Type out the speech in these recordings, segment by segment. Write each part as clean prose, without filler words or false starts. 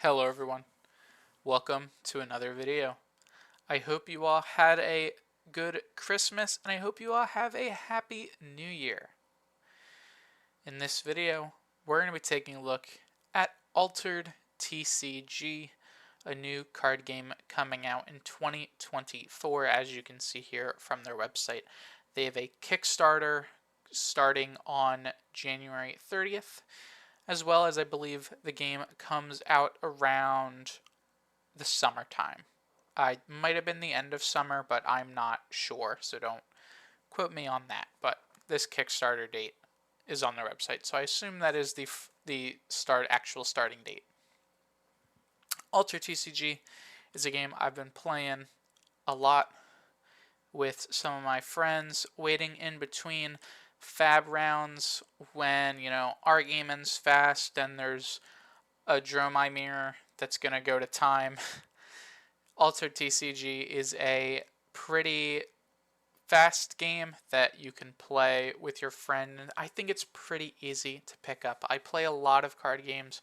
Hello everyone, welcome to another video. I hope you all had a good Christmas and I hope you all have a happy new year. In this video, we're going to be taking a look at Altered TCG, a new card game coming out in 2024, as you can see here from their website. They have a Kickstarter starting on January 30th, as well as I believe the game comes out around the summertime. I might have been the end of summer, but I'm not sure, so don't quote me on that. But this Kickstarter date is on their website, so I assume that is the actual starting date. Alter TCG is a game I've been playing a lot with some of my friends, waiting in between fab rounds when, our gaming's fast and there's a Dromai mirror that's going to go to time. Altered TCG is a pretty fast game that you can play with your friend. I think it's pretty easy to pick up. I play a lot of card games,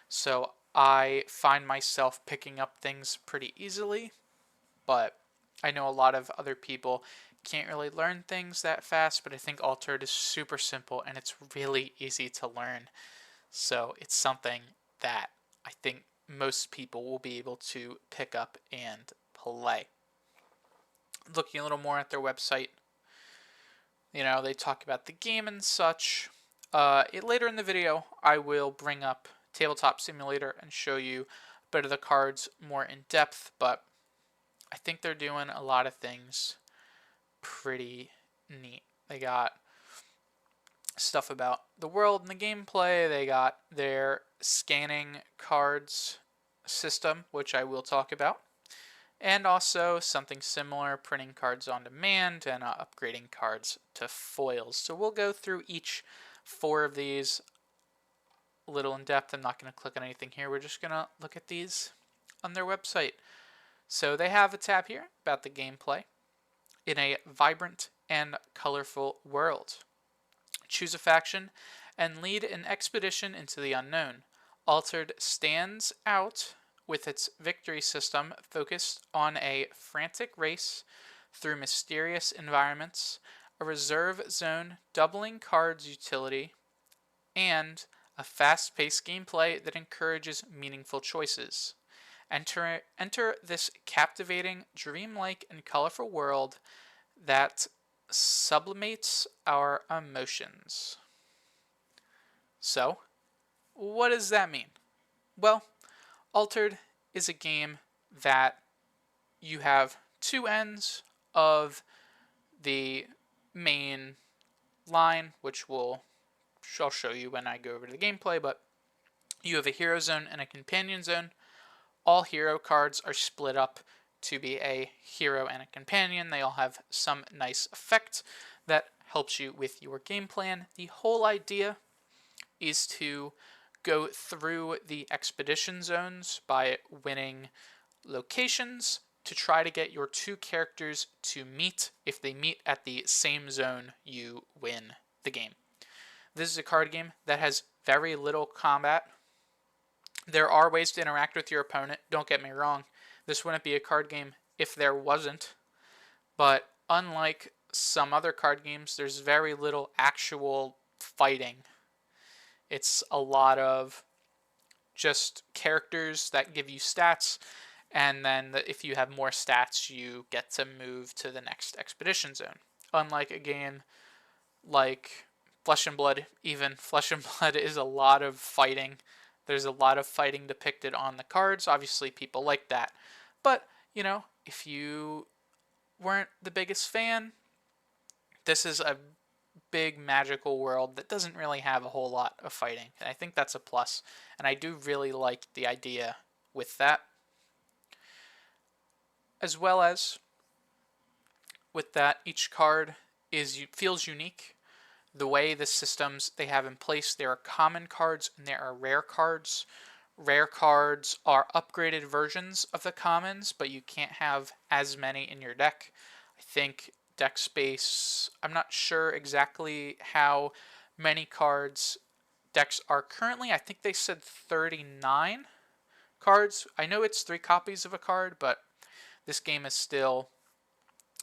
so I find myself picking up things pretty easily, but I know a lot of other people can't really learn things that fast, but I think Altered is super simple and it's really easy to learn. So it's something that I think most people will be able to pick up and play. Looking a little more at their website, they talk about the game and such. Later in the video, I will bring up Tabletop Simulator and show you a bit of the cards more in depth, but I think they're doing a lot of things pretty neat. They got stuff about the world and the gameplay. They got their scanning cards system, which I will talk about, and also something similar, printing cards on demand and upgrading cards to foils. So we'll go through each four of these a little in depth. I'm not going to click on anything here. We're just going to look at these on their website. So they have a tab here about the gameplay. In a vibrant and colorful world, choose a faction and lead an expedition into the unknown. Altered stands out with its victory system focused on a frantic race through mysterious environments, a reserve zone doubling cards utility, and a fast-paced gameplay that encourages meaningful choices. Enter this captivating, dreamlike, and colorful world that sublimates our emotions. So, what does that mean? Well, Altered is a game that you have two ends of the main line, which I'll show you when I go over to the gameplay, but you have a hero zone and a companion zone. All hero cards are split up to be a hero and a companion. They all have some nice effect that helps you with your game plan. The whole idea is to go through the expedition zones by winning locations to try to get your two characters to meet. If they meet at the same zone, you win the game. This is a card game that has very little combat. There are ways to interact with your opponent, don't get me wrong. This wouldn't be a card game if there wasn't. But unlike some other card games, there's very little actual fighting. It's a lot of just characters that give you stats, and then if you have more stats, you get to move to the next expedition zone. Unlike a game like Flesh and Blood, even Flesh and Blood is a lot of fighting. There's a lot of fighting depicted on the cards. Obviously, people like that. But, if you weren't the biggest fan, this is a big magical world that doesn't really have a whole lot of fighting. And I think that's a plus. And I do really like the idea with that. As well as with that, each card feels unique. The way the systems they have in place, there are common cards and there are rare cards. Rare cards are upgraded versions of the commons, but you can't have as many in your deck. I think deck space, I'm not sure exactly how many cards decks are currently. I think they said 39 cards. I know it's 3 copies of a card, but this game is still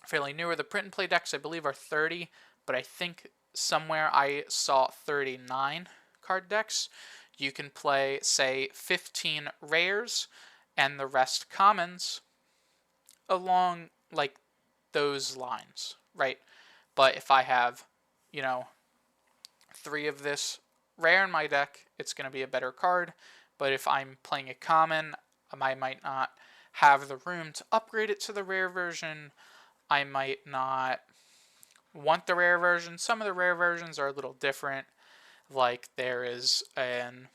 fairly newer. The print and play decks, I believe, are 30, but I think somewhere I saw 39 card decks. You can play, say, 15 rares and the rest commons along like those lines, right? But if I have, you know, 3 of this rare in my deck, it's going to be a better card. But if I'm playing a common, I might not have the room to upgrade it to the rare version. I might not want the rare version. Some of the rare versions are a little different. Like there is an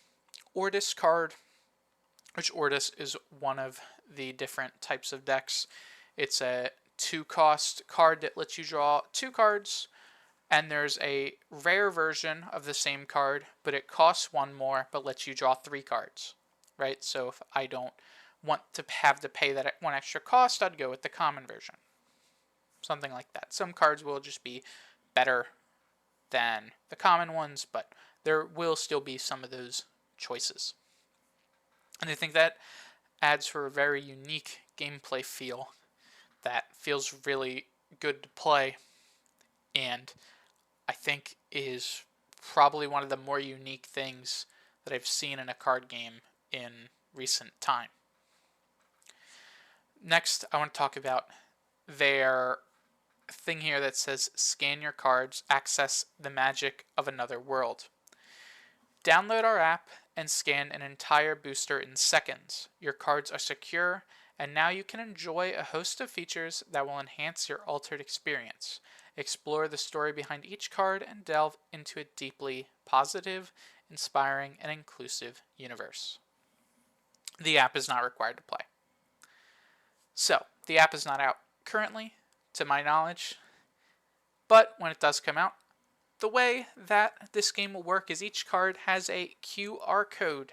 Ordis card, which Ordis is one of the different types of decks. It's a 2-cost card that lets you draw 2 cards, and there's a rare version of the same card, but it costs 1 more, but lets you draw 3 cards, right? So if I don't want to have to pay that 1 extra cost, I'd go with the common version. Something like that. Some cards will just be better than the common ones, but there will still be some of those choices. And I think that adds for a very unique gameplay feel that feels really good to play, and I think is probably one of the more unique things that I've seen in a card game in recent time. Next, I want to talk about their thing here that says scan your cards, access the magic of another world. Download our app and scan an entire booster in seconds. Your cards are secure, and now you can enjoy a host of features that will enhance your Altered experience. Explore the story behind each card and delve into a deeply positive, inspiring, and inclusive universe. The app is not required to play. So, the app is not out currently, to my knowledge, but when it does come out, the way that this game will work is each card has a QR code,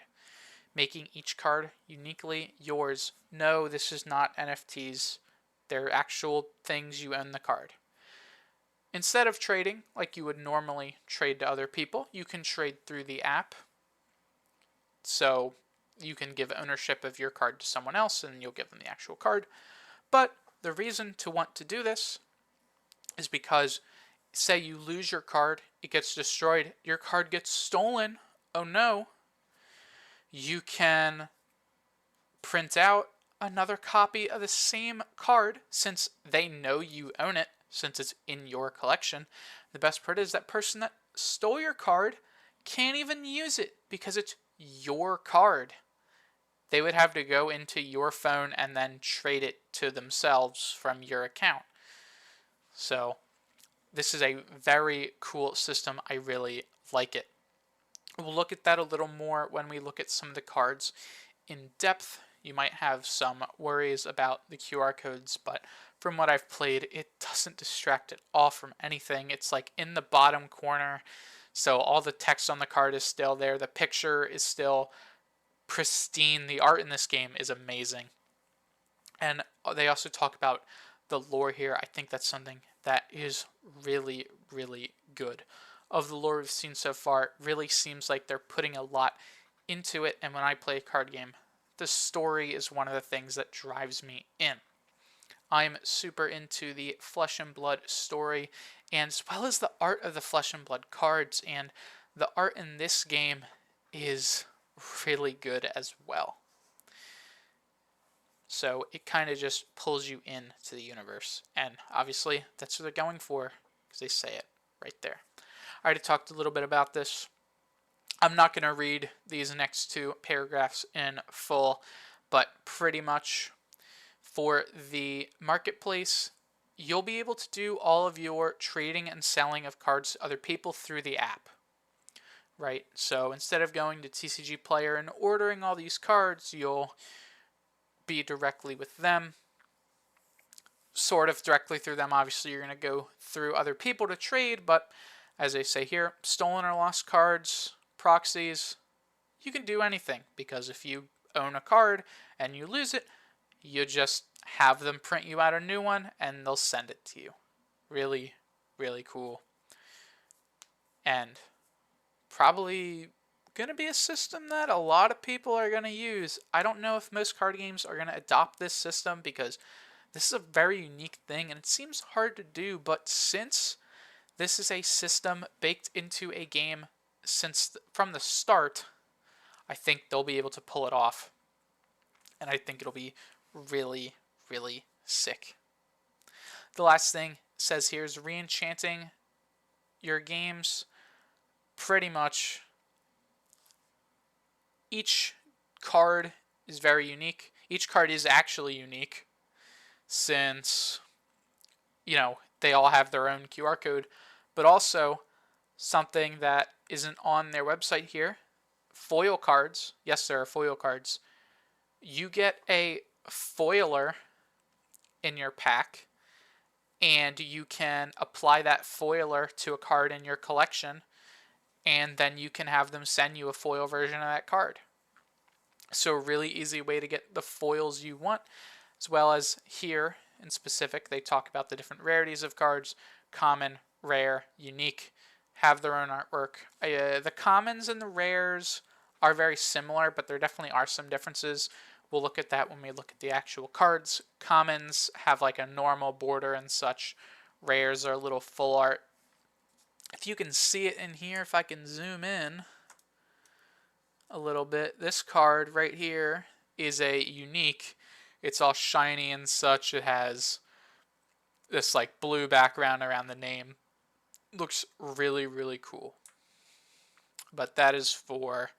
making each card uniquely yours. No, this is not NFTs. They're actual things, you own the card. Instead of trading like you would normally trade to other people, you can trade through the app. So you can give ownership of your card to someone else and you'll give them the actual card. But the reason to want to do this is because say you lose your card, it gets destroyed, your card gets stolen, oh no, you can print out another copy of the same card since they know you own it, since it's in your collection. The best part is that person that stole your card can't even use it because it's your card. They would have to go into your phone and then trade it to themselves from your account. So this is a very cool system. I really like it. We'll look at that a little more when we look at some of the cards in depth. You might have some worries about the QR codes, but from what I've played, it doesn't distract at all from anything. It's like in the bottom corner, so all the text on the card is still there. The picture is still pristine. The art in this game is amazing. And they also talk about the lore here. I think that's something that is really, really good. Of the lore we've seen so far, it really seems like they're putting a lot into it. And when I play a card game, the story is one of the things that drives me in. I'm super into the Flesh and Blood story, and as well as the art of the Flesh and Blood cards, and the art in this game is really good as well. So it kind of just pulls you into the universe, and obviously that's what they're going for, because they say it right there. I already talked a little bit about this. I'm not going to read these next 2 paragraphs in full, but pretty much for the marketplace, you'll be able to do all of your trading and selling of cards to other people through the app, right? So instead of going to TCG Player and ordering all these cards, you'll be directly with them, sort of directly through them. Obviously, you're going to go through other people to trade, but as they say here, stolen or lost cards, proxies, you can do anything, because if you own a card and you lose it, you just have them print you out a new one and they'll send it to you. Really, really cool. And probably going to be a system that a lot of people are going to use. I don't know if most card games are going to adopt this system because this is a very unique thing and it seems hard to do, but since this is a system baked into a game from the start, I think they'll be able to pull it off. And I think it'll be really, really sick. The last thing says here is re-enchanting your games. Pretty much each card is very unique. Each card is actually unique since, they all have their own QR code. But also, something that isn't on their website here, foil cards. Yes, there are foil cards. You get a foiler in your pack, and you can apply that foiler to a card in your collection, and then you can have them send you a foil version of that card. So a really easy way to get the foils you want, as well as here in specific, they talk about the different rarities of cards: common, rare, unique, have their own artwork. The commons and the rares are very similar, but there definitely are some differences. We'll look at that when we look at the actual cards. Commons have like a normal border and such. Rares are a little full art. If you can see it in here, if I can zoom in a little bit, this card right here is a unique. It's all shiny and such. It has this like blue background around the name. Looks really, really cool. But that is for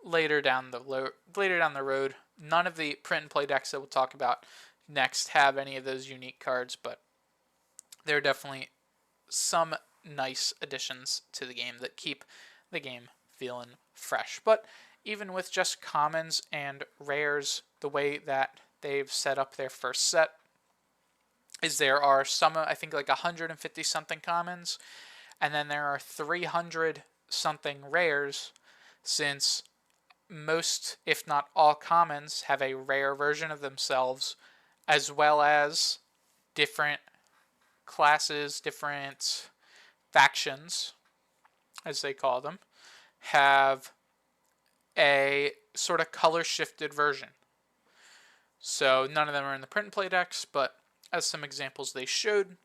later down the road. None of the print and play decks that we'll talk about next have any of those unique cards, but there are definitely some nice additions to the game that keep the game feeling fresh. But even with just commons and rares, the way that they've set up their first set is there are some, I think like 150 something commons, and then there are 300 something rares, since most, if not all, commons have a rare version of themselves, as well as different classes, different factions, as they call them, have a sort of color shifted version. So none of them are in the print and play decks, but as some examples they showed,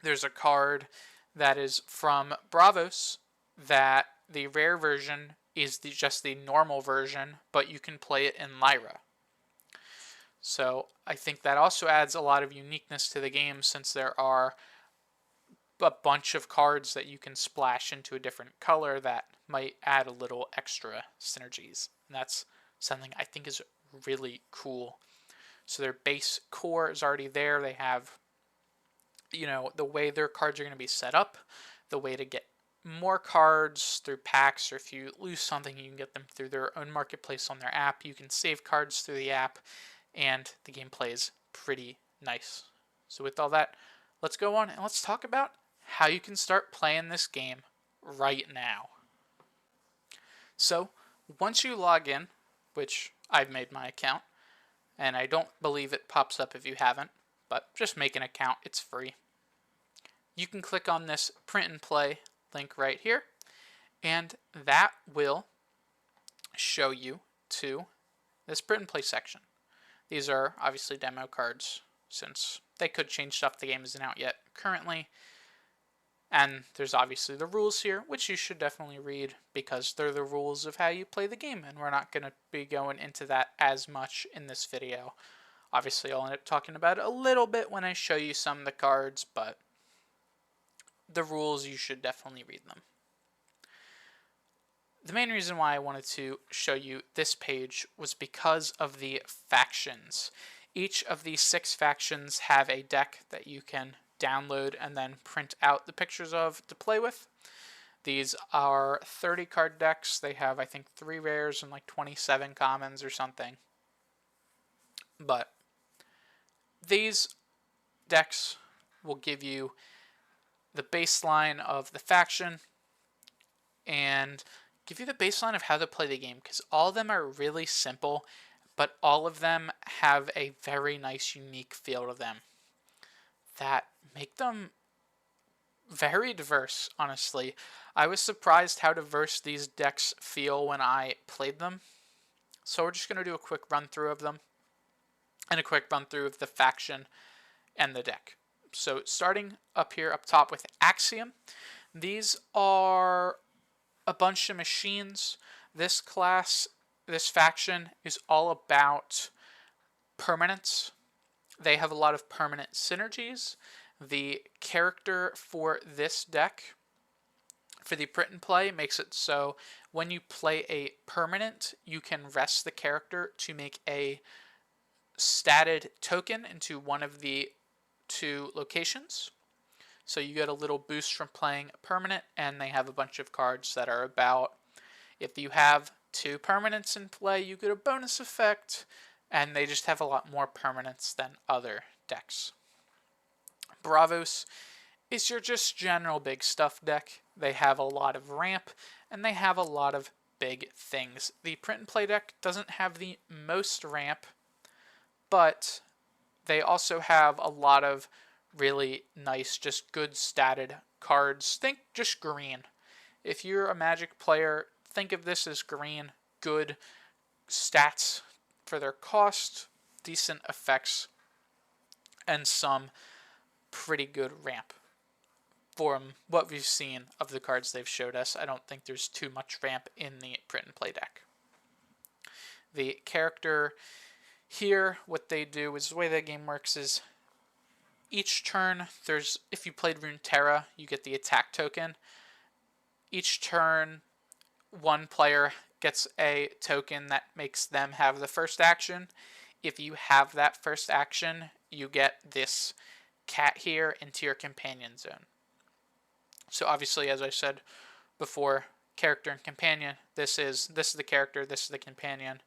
there's a card that is from Bravos that the rare version is just the normal version, but you can play it in Lyra. So I think that also adds a lot of uniqueness to the game, since there are a bunch of cards that you can splash into a different color that might add a little extra synergies. And that's something I think is really cool. So their base core is already there. They have, the way their cards are going to be set up, the way to get more cards through packs, or if you lose something, you can get them through their own marketplace on their app. You can save cards through the app, and the gameplay is pretty nice. So with all that, let's go on and let's talk about how you can start playing this game right now. So once you log in, which I've made my account, and I don't believe it pops up if you haven't, but just make an account, it's free. You can click on this print and play link right here, and that will show you to this print and play section. These are obviously demo cards, since they could change stuff. The game isn't out yet currently. And there's obviously the rules here, which you should definitely read, because they're the rules of how you play the game, and we're not going to be going into that as much in this video. Obviously, I'll end up talking about it a little bit when I show you some of the cards, but the rules, you should definitely read them. The main reason why I wanted to show you this page was because of the factions. Each of these 6 factions have a deck that you can download and then print out the pictures of to play with. These are 30 card decks. They have, I think, 3 rares and like 27 commons or something. But these decks will give you the baseline of the faction and give you the baseline of how to play the game, because all of them are really simple, but all of them have a very nice, unique feel to them that make them very diverse, honestly. I was surprised how diverse these decks feel when I played them. So we're just going to do a quick run through of them and a quick run through of the faction and the deck. So starting up here up top with Axiom, these are a bunch of machines. This class, this faction is all about permanence. They have a lot of permanent synergies. The character for this deck, for the print and play, makes it so when you play a permanent, you can rest the character to make a statted token into one of the two locations. So you get a little boost from playing a permanent, and they have a bunch of cards that are about if you have two permanents in play, you get a bonus effect, and they just have a lot more permanents than other decks. Bravos is your just general big stuff deck. They have a lot of ramp, and they have a lot of big things. The print and play deck doesn't have the most ramp, but they also have a lot of really nice, just good statted cards. Think just green. If you're a Magic player, think of this as green, good stats for their cost, decent effects, and some pretty good ramp. From what we've seen of the cards they've showed us, I don't think there's too much ramp in the print and play deck. The character here, what they do is the way the game works is each turn, if you played Runeterra, you get the attack token. Each turn, one player gets a token that makes them have the first action. If you have that first action, you get this cat here into your companion zone. So obviously, as I said before, character and companion, this is the character, this is the companion.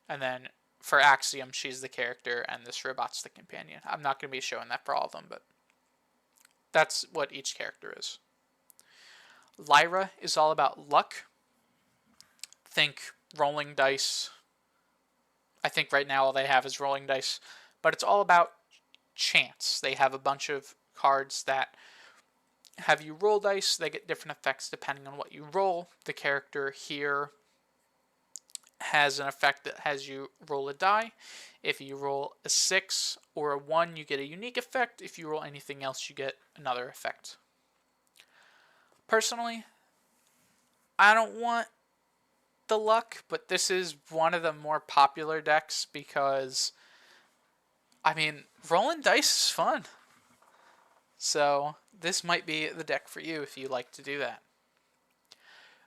And then for Axiom, she's the character, and this robot's the companion. I'm not going to be showing that for all of them, but that's what each character is. Lyra is all about luck. Think rolling dice. I think right now all they have is rolling dice, but it's all about chance. They have a bunch of cards that have you roll dice. They get different effects depending on what you roll. The character here has an effect that has you roll a die. If you roll a 6 or a 1, you get a unique effect. If you roll anything else, you get another effect. Personally, I don't want the luck, but this is one of the more popular decks because, I mean, rolling dice is fun. So this might be the deck for you if you like to do that.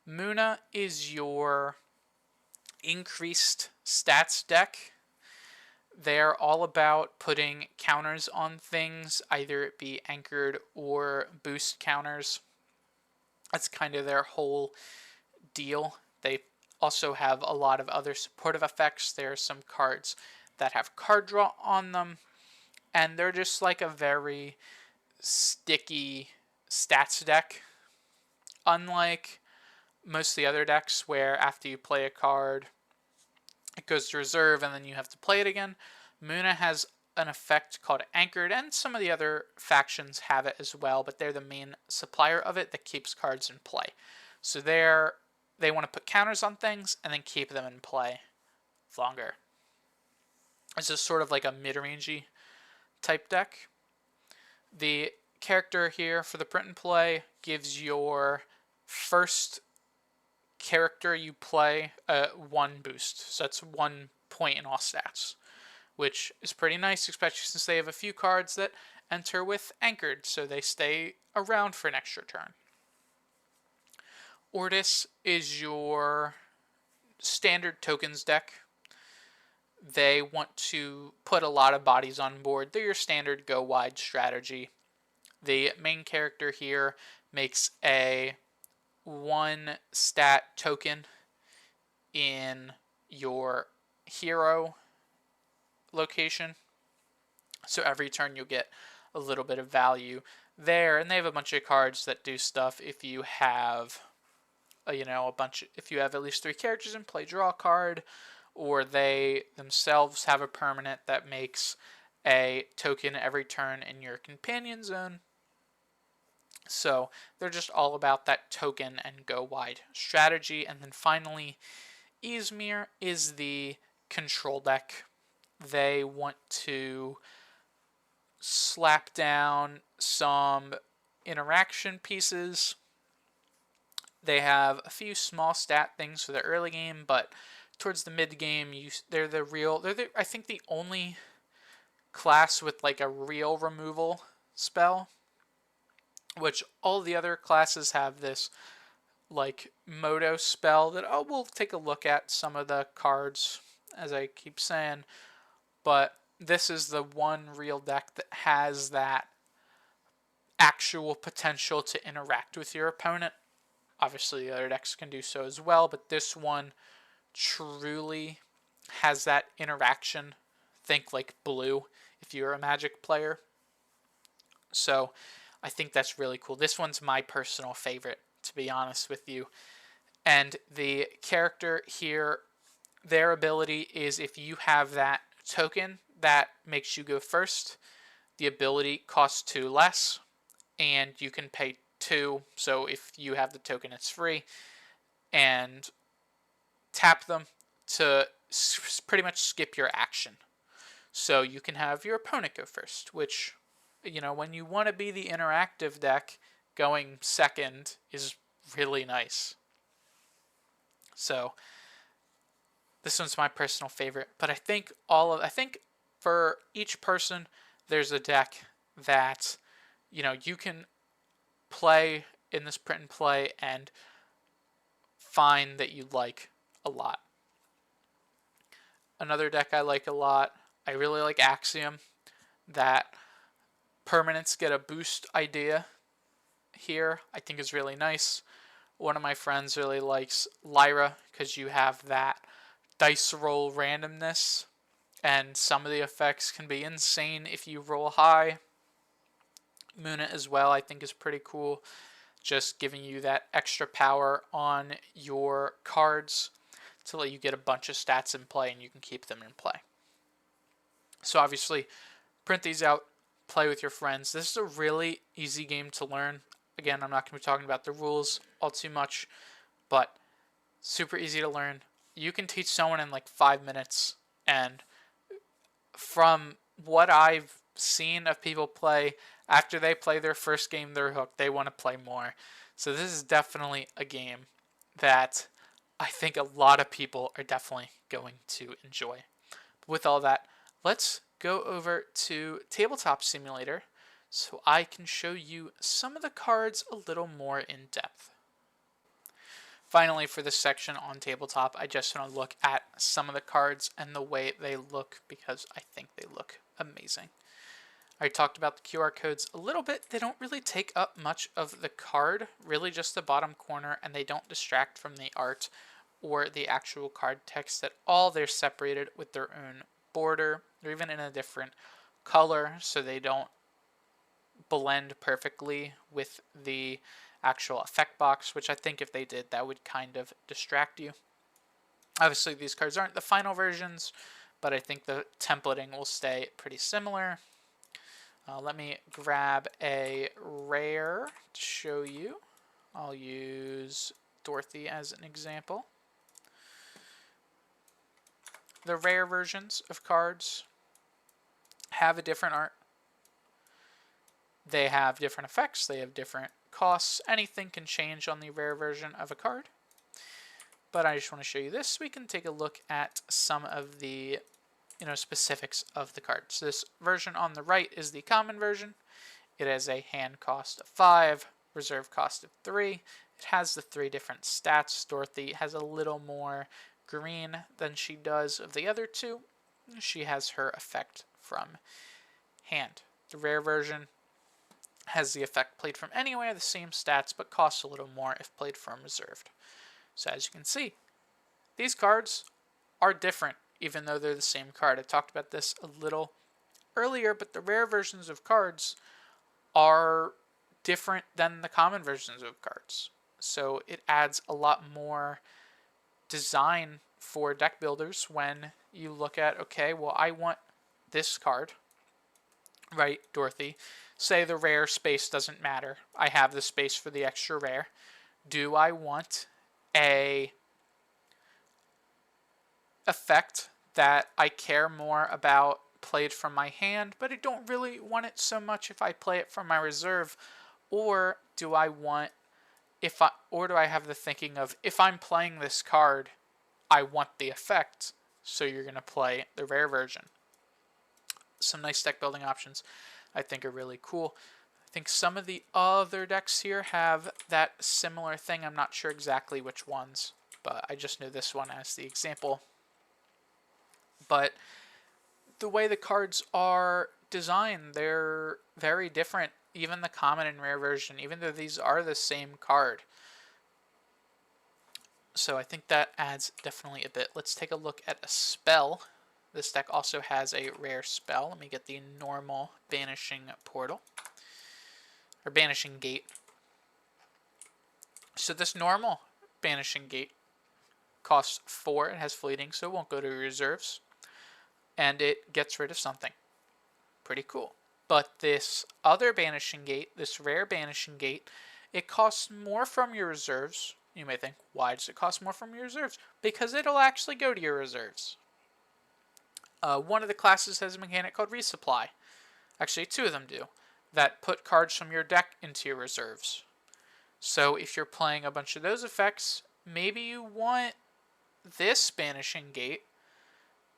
Muna is your increased stats deck. They're all about putting counters on things, either it be anchored or boost counters. That's kind of their whole deal. They also have a lot of other supportive effects. There are some cards that have card draw on them, and they're just like a very sticky stats deck. Unlike most of the other decks where after you play a card, it goes to reserve and then you have to play it again, Muna has an effect called Anchored, and some of the other factions have it as well, but they're the main supplier of it that keeps cards in play. So they want to put counters on things and then keep them in play longer. It's just sort of like a mid-rangey type deck. The character here for the print and play gives your first character you play 1 boost. So that's 1 point in all stats, which is pretty nice, especially since they have a few cards that enter with Anchored, so they stay around for an extra turn. Ortis is your standard tokens deck. They want to put a lot of bodies on board. They're your standard go wide strategy. The main character here makes a 1 stat token in your hero location. So every turn you'll get a little bit of value there, and they have a bunch of cards that do stuff. If you have if you have at least 3 characters in play, draw a card, or they themselves have a permanent that makes a token every turn in your companion zone. So they're just all about that token and go wide strategy. And then finally, Izmir is the control deck. They want to slap down some interaction pieces. They have a few small stat things for the early game, but towards the mid game, I think the only class with like a real removal spell, which all the other classes have this like Moto spell that we'll take a look at some of the cards as I keep saying, but this is the one real deck that has that actual potential to interact with your opponent. Obviously, the other decks can do so as well, but this one truly has that interaction. Think like blue if you're a Magic player. So I think that's really cool. This one's my personal favorite, to be honest with you. And the character here, their ability is if you have that token that makes you go first, the ability costs 2 less, and you can pay 2. So if you have the token, it's free. And tap them to pretty much skip your action. So you can have your opponent go first, which, when you want to be the interactive deck, going second is really nice. So this one's my personal favorite, but I think for each person there's a deck that you can play in this print and play and find that you like a lot. Another deck I like a lot, I really like Axiom. That permanents get a boost idea here I think is really nice. One of my friends really likes Lyra because you have that dice roll randomness, and some of the effects can be insane if you roll high. Moonit as well I think is pretty cool, just giving you that extra power on your cards to let you get a bunch of stats in play and you can keep them in play. So obviously, print these out, play with your friends. This is a really easy game to learn. Again, I'm not going to be talking about the rules all too much, but super easy to learn. You can teach someone in like 5 minutes, and from what I've seen of people play, after they play their first game, they're hooked. They want to play more. So this is definitely a game that I think a lot of people are definitely going to enjoy. With all that, let's go over to Tabletop Simulator so I can show you some of the cards a little more in depth. Finally, for this section on Tabletop, I just want to look at some of the cards and the way they look because I think they look amazing. I talked about the QR codes a little bit. They don't really take up much of the card, really just the bottom corner, and they don't distract from the art or the actual card text at all. They're separated with their own border. They're even in a different color so they don't blend perfectly with the actual effect box, which I think if they did, that would kind of distract you. Obviously, these cards aren't the final versions, but I think the templating will stay pretty similar. Let me grab a rare to show you. I'll use Dorothy as an example. The rare versions of cards have a different art. They have different effects. They have different costs. Anything can change on the rare version of a card. But I just want to show you this. We can take a look at some of the specifics of the cards. So this version on the right is the common version. It has a hand cost of 5, reserve cost of 3. It has the 3 different stats. Dorothy has a little more green than she does of the other 2. She has her effect from hand. The rare version has the effect played from anywhere, the same stats, but costs a little more if played from reserved. So as you can see, these cards are different even though they're the same card. I talked about this a little earlier, but the rare versions of cards are different than the common versions of cards. So it adds a lot more design for deck builders when you look at, okay, well, I want this card, right, Dorothy. say the rare space doesn't matter. I have the space for the extra rare. Do I want a effect that I care more about played from my hand, but I don't really want it so much if I play it from my reserve? Or do I want or do I have the thinking of, if I'm playing this card, I want the effect, so you're going to play the rare version. Some nice deck building options I think are really cool. I think some of the other decks here have that similar thing. I'm not sure exactly which ones, but I just knew this one as the example. But the way the cards are designed, they're very different. Even the common and rare version, even though these are the same card. So I think that adds definitely a bit. Let's take a look at a spell. This deck also has a rare spell. Let me get the normal Banishing Portal. Or Banishing Gate. So this normal Banishing Gate costs 4. It has fleeting, so it won't go to reserves. And it gets rid of something. Pretty cool. But this other Banishing Gate, this rare Banishing Gate, it costs more from your reserves. You may think, why does it cost more from your reserves? Because it'll actually go to your reserves. One of the classes has a mechanic called Resupply. Actually, 2 of them do. That put cards from your deck into your reserves. So if you're playing a bunch of those effects, maybe you want this Banishing Gate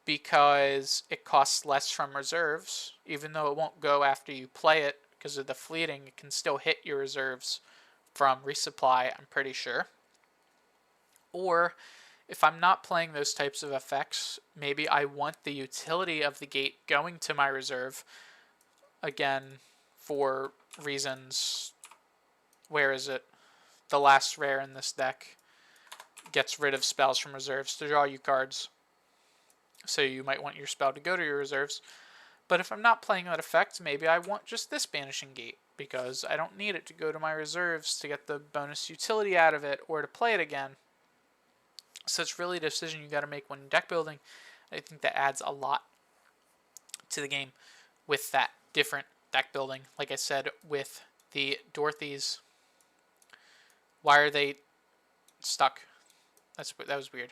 because it costs less from reserves. Even though it won't go after you play it because of the fleeting, it can still hit your reserves from Resupply, I'm pretty sure. Or if I'm not playing those types of effects, maybe I want the utility of the gate going to my reserve. Again, for reasons, where is it? The last rare in this deck gets rid of spells from reserves to draw you cards. So you might want your spell to go to your reserves. But if I'm not playing that effect, maybe I want just this Banishing Gate, because I don't need it to go to my reserves to get the bonus utility out of it or to play it again. So it's really a decision you got to make when deck building. I think that adds a lot to the game with that different deck building. Like I said, with the Dorothy's, why are they stuck? That was weird.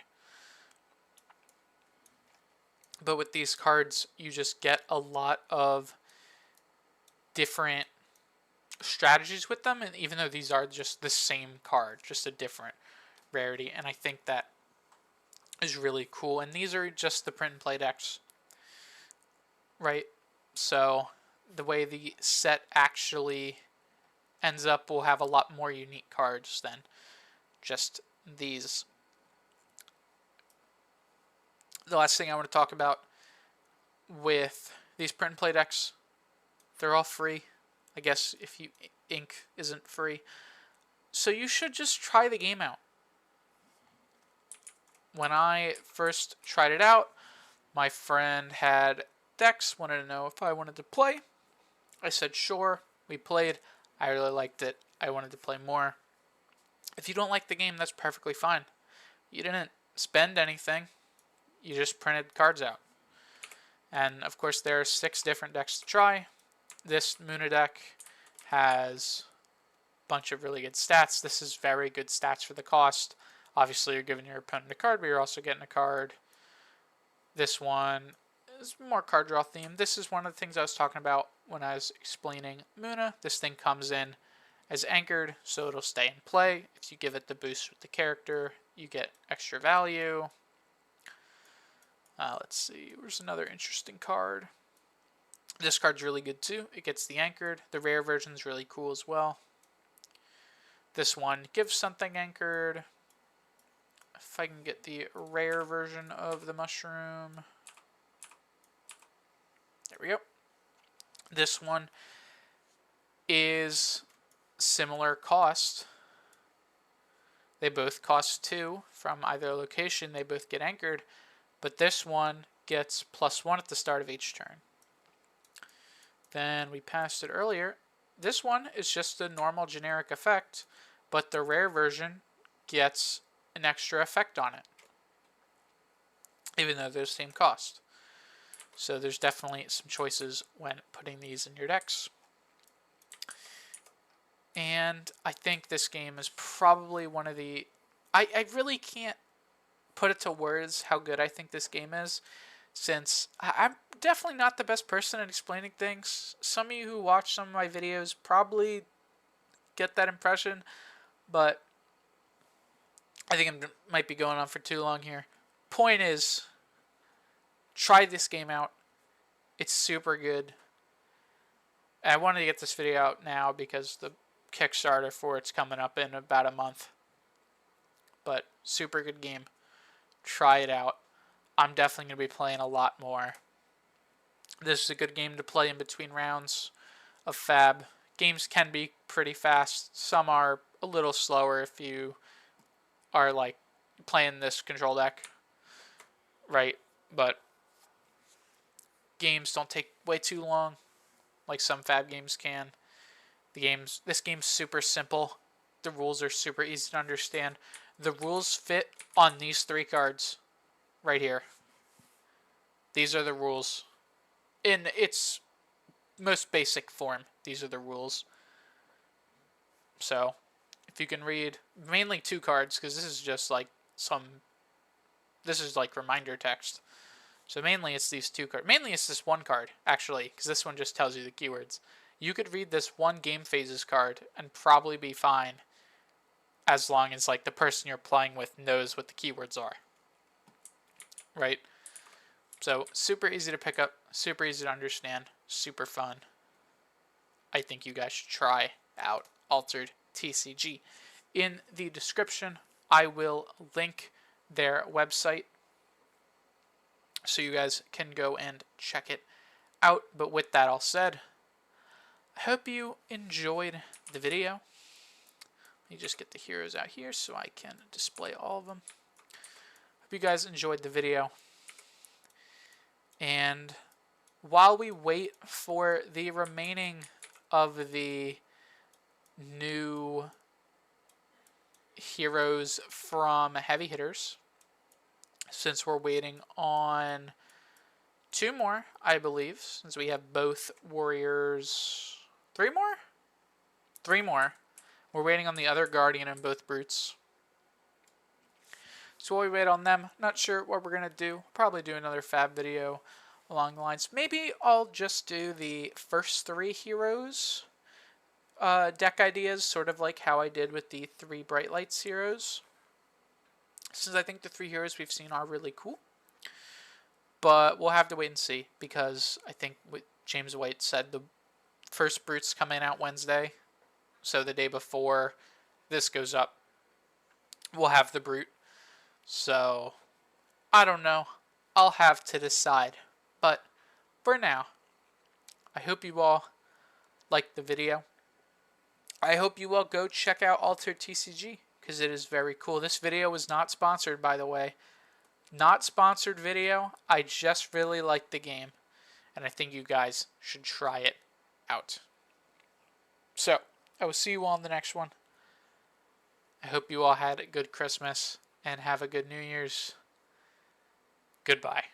But with these cards, you just get a lot of different strategies with them, and even though these are just the same card, just a different rarity, and I think that is really cool. And these are just the print and play decks, right? So the way the set actually ends up will have a lot more unique cards than just these. The last thing I want to talk about with these print and play decks, they're all free. I guess if you ink isn't free. So you should just try the game out. When I first tried it out, my friend had decks, wanted to know if I wanted to play. I said sure. We played. I really liked it. I wanted to play more. If you don't like the game, that's perfectly fine. You didn't spend anything. You just printed cards out. And of course there are 6 different decks to try. This Muna deck has a bunch of really good stats. This is very good stats for the cost. Obviously you're giving your opponent a card, but you're also getting a card. This one is more card draw themed. This is one of the things I was talking about when I was explaining Muna. This thing comes in as anchored, so it'll stay in play. If you give it the boost with the character, you get extra value. Let's see, where's another interesting card? This card's really good too. It gets the anchored. The rare version's really cool as well. This one gives something anchored. If I can get the rare version of the mushroom. There we go. This one is similar cost. They both cost 2 from either location. They both get anchored. But this one gets +1 at the start of each turn. Then we passed it earlier. This one is just a normal generic effect, but the rare version gets an extra effect on it, even though they're the same cost. So there's definitely some choices when putting these in your decks. And I think this game is probably one of the... I really can't put it to words how good I think this game is, since I'm definitely not the best person at explaining things. Some of you who watch some of my videos probably get that impression, but I think I might be going on for too long here. Point is, try this game out. It's super good. And I wanted to get this video out now because the Kickstarter for it's coming up in about a month. But super good game. Try it out. I'm definitely going to be playing a lot more. This is a good game to play in between rounds of Fab. Games can be pretty fast. Some are a little slower if you are like playing this control deck, right? But games don't take way too long like some Fab games can. This game's super simple. The rules are super easy to understand. The rules fit on these 3 cards right here. These are the rules. In its most basic form, these are the rules. So, if you can read mainly 2 cards, because this is just like this is like reminder text. So mainly it's these 2 cards. Mainly it's this 1 card, actually, because this one just tells you the keywords. You could read this 1 game phases card and probably be fine, as long as like the person you're playing with knows what the keywords are. Right? So super easy to pick up, super easy to understand, super fun. I think you guys should try out Altered TCG. In the description, I will link their website so you guys can go and check it out. But with that all said, I hope you enjoyed the video. Let me just get the heroes out here so I can display all of them. Hope you guys enjoyed the video. And while we wait for the remaining of the new heroes from Heavy Hitters, since we're waiting on 2 more, I believe, since we have both Warriors. 3 more? 3 more. We're waiting on the other Guardian and both Brutes. So while we wait on them, not sure what we're going to do. Probably do another Fab video along the lines. Maybe I'll just do the first 3 heroes deck ideas, sort of like how I did with the 3 Bright Lights heroes, since I think the 3 heroes we've seen are really cool. But we'll have to wait and see, because I think what James White said, the first Brute's coming out Wednesday, so the day before this goes up, we'll have the Brute. So, I don't know. I'll have to decide. But for now, I hope you all liked the video. I hope you all go check out Altered TCG, because it is very cool. This video was not sponsored, by the way. Not sponsored video. I just really like the game, and I think you guys should try it out. So, I will see you all in the next one. I hope you all had a good Christmas and have a good New Year's. Goodbye.